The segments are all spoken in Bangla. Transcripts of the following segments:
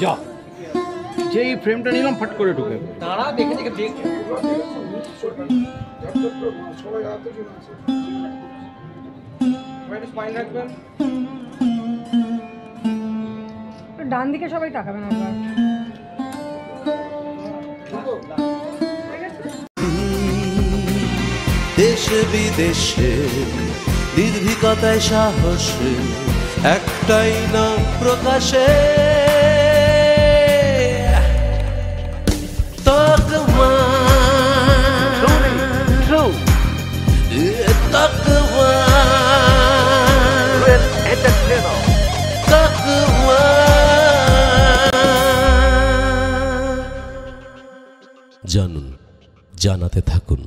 যা যেই ফ্রেমটা নিলাম ফাট করে ঢুকে তারা দেখে দেখে দেখ ডান দিকে সবাই তাকাবেন আপনার। দেশে বিদেশে নির্ভীকতায় সাহস একটাই নাম প্রকাশে তকমা তকমা তকমা জানুন জানাতে থাকুন।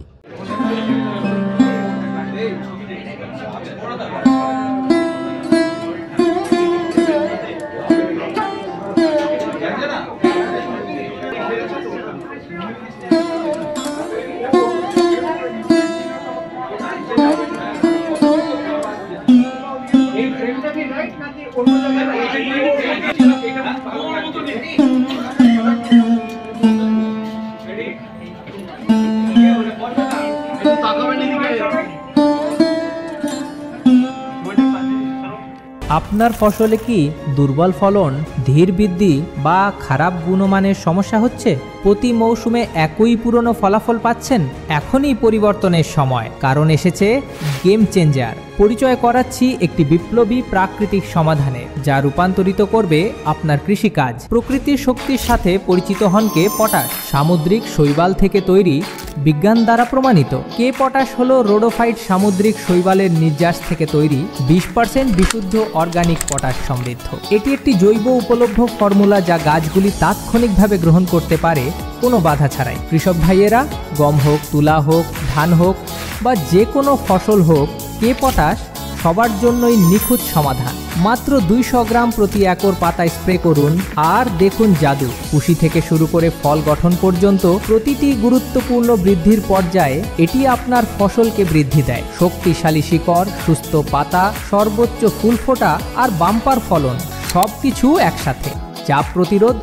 আপনার ফসলে কি দুর্বল ফলন, ধীর বৃদ্ধি বা খারাপ গুণমানের সমস্যা হচ্ছে? প্রতি মৌসুমে একই পুরনো ফলাফল পাচ্ছেন? এখনই পরিবর্তনের সময়, কারণ এসেছে গেম চেঞ্জার। পরিচয় করাচ্ছি একটি বিপ্লবী প্রাকৃতিক সমাধানে, যা রূপান্তরিত করবে আপনার কৃষিকাজ। প্রকৃতির শক্তির সাথে পরিচিত হন কে পটাশ। সামুদ্রিক শৈবাল থেকে তৈরি, বিজ্ঞান দ্বারা প্রমাণিত। কে পটাশ হলো রোডোফাইট সামুদ্রিক শৈবালের নির্যাস থেকে তৈরি 20% বিশুদ্ধ অর্গানিক পটাশ সমৃদ্ধ। এটি একটি জৈব উপলব্ধ ফর্মুলা যা গাছগুলি তাৎক্ষণিকভাবে গ্রহণ করতে পারে কোনো বাধা ছাড়াই। কৃষক ভাইয়েরা, গম হোক, তুলা হোক, ধান হোক বা যে কোনো ফসল হোক, কে পটাশ সবার জন্যই নিখুঁত সমাধান। মাত্র 200 গ্রাম প্রতি একর পাতায় স্প্রে করুন আর দেখুন জাদু। কুশি থেকে শুরু করে ফল গঠন পর্যন্ত প্রতিটি গুরুত্বপূর্ণ বৃদ্ধির পর্যায়ে এটি আপনার ফসলকে বৃদ্ধি দেয়। শক্তিশালী শিকড়, সুস্থ পাতা, সর্বোচ্চ ফুল ফোটা আর বাম্পার ফলন, সবকিছু একসাথে। চাপ প্রতিরোধ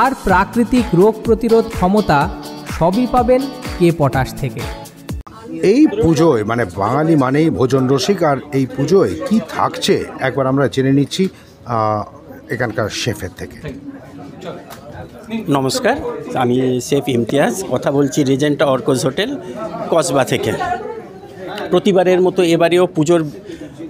আর প্রাকৃতিক রোগ প্রতিরোধ ক্ষমতা সবই পাবেন কে পটাশ থেকে। এই পুজোয় মানে বাঙালি মানেই ভোজন রসিক, আর এই পুজোয় কি থাকছে একবার আমরা জেনে নিচ্ছি এখানকার শেফের থেকে। নমস্কার, আমি শেফ ইমতিয়াজ, কথা বলছি রিজেন্টা অর্কোজ হোটেল, কসবা থেকে। প্রতিবারের মতো এবারেও পুজোর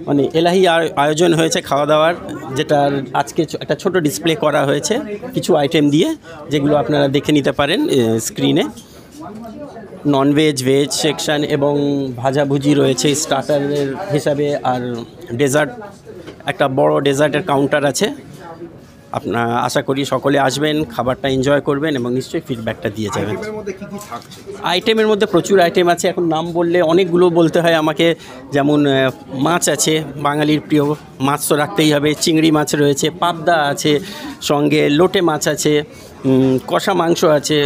মানে এলাহি আয়োজন হয়েছে খাওয়া দাওয়ার, যেটার আজকে একটা ছোট ডিসপ্লে করা হয়েছে কিছু আইটেম দিয়ে, যেগুলো আপনারা দেখে নিতে পারেন স্ক্রিনে। ননভেজ, ভেজ সেকশন এবং ভাজাভুজি রয়েছে স্টার্টারের হিসাবে, আর ডেজার্ট, একটা বড় ডেজার্টের কাউন্টার আছে। আপনারা আশা করি সকলে আসবেন, খাবারটা এনজয় করবেন এবং নিশ্চয়ই ফিডব্যাকটা দিয়ে যাবেন। আইটেমের মধ্যে প্রচুর আইটেম আছে, এখন নাম বললে অনেকগুলো বলতে হয় আমাকে। যেমন মাছ আছে, বাঙালির প্রিয় মাছ তো রাখতেই হবে। চিংড়ি মাছ রয়েছে, পাবদা আছে, সঙ্গে লোটে মাছ আছে, কষা মাংস আছে।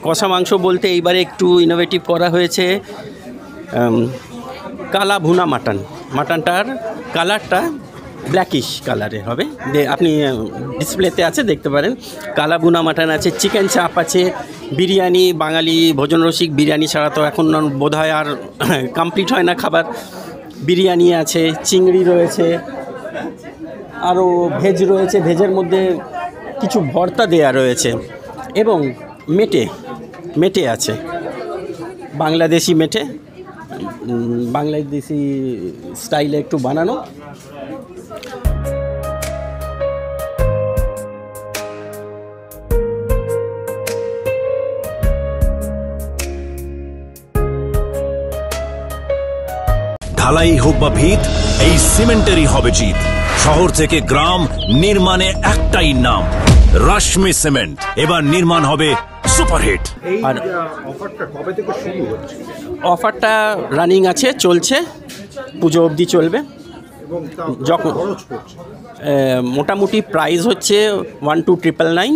কষা মাংস বলতে এইবারে একটু ইনোভেটিভ করা হয়েছে কালা ভুনা মাটন। মাটনটার কালারটা ব্ল্যাকিশ কালারের হবে, আপনি ডিসপ্লেতে আছে দেখতে পারেন। কালা ভুনা মাটন আছে, চিকেন চাপ আছে, বিরিয়ানি। বাঙালি ভোজন রসিক, বিরিয়ানি ছাড়া তো এখন বোধহয় আর কমপ্লিট হয় না খাবার। বিরিয়ানি আছে, চিংড়ি রয়েছে, আরও ভেজ রয়েছে। ভেজের মধ্যে কিছু ভর্তা দেয়া রয়েছে এবং মেটে আছে, বাংলাদেশি মেটে, বাংলাদেশি স্টাইলে একটু বানানো। ঢালাই হোক বা ভিত, এই সিমেন্টেরই হবে জিত। শহর থেকে গ্রাম, নির্মাণে একটাই নাম, রশ্মি সিমেন্ট। এবার নির্মাণ হবে সুপারহিট। আর অফারটা রানিং আছে, চলছে, পুজো অবধি চলবে। যখন মোটামুটি প্রাইস হচ্ছে 12,999।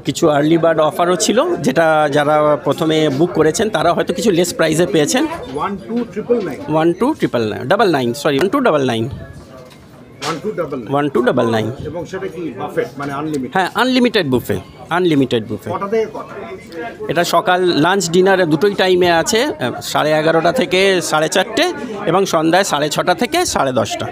কিছু আর্লি বার্ড অফারও ছিল, যেটা যারা প্রথমে বুক করেছেন তারা হয়তো কিছু লেস প্রাইসে পেয়েছেন। 12,999 সরি 12,999 1299 এবং সেটা কি বাফেট মানে আনলিমিটেড? হ্যাঁ, আনলিমিটেড বুফে, আনলিমিটেড বুফে। কটা থেকে কটা? এটা সকাল লাঞ্চ ডিনারে দুটোই টাইমে আছে, 11:30 থেকে 4:30 এবং সন্ধ্যায় 6:30 থেকে 10:30।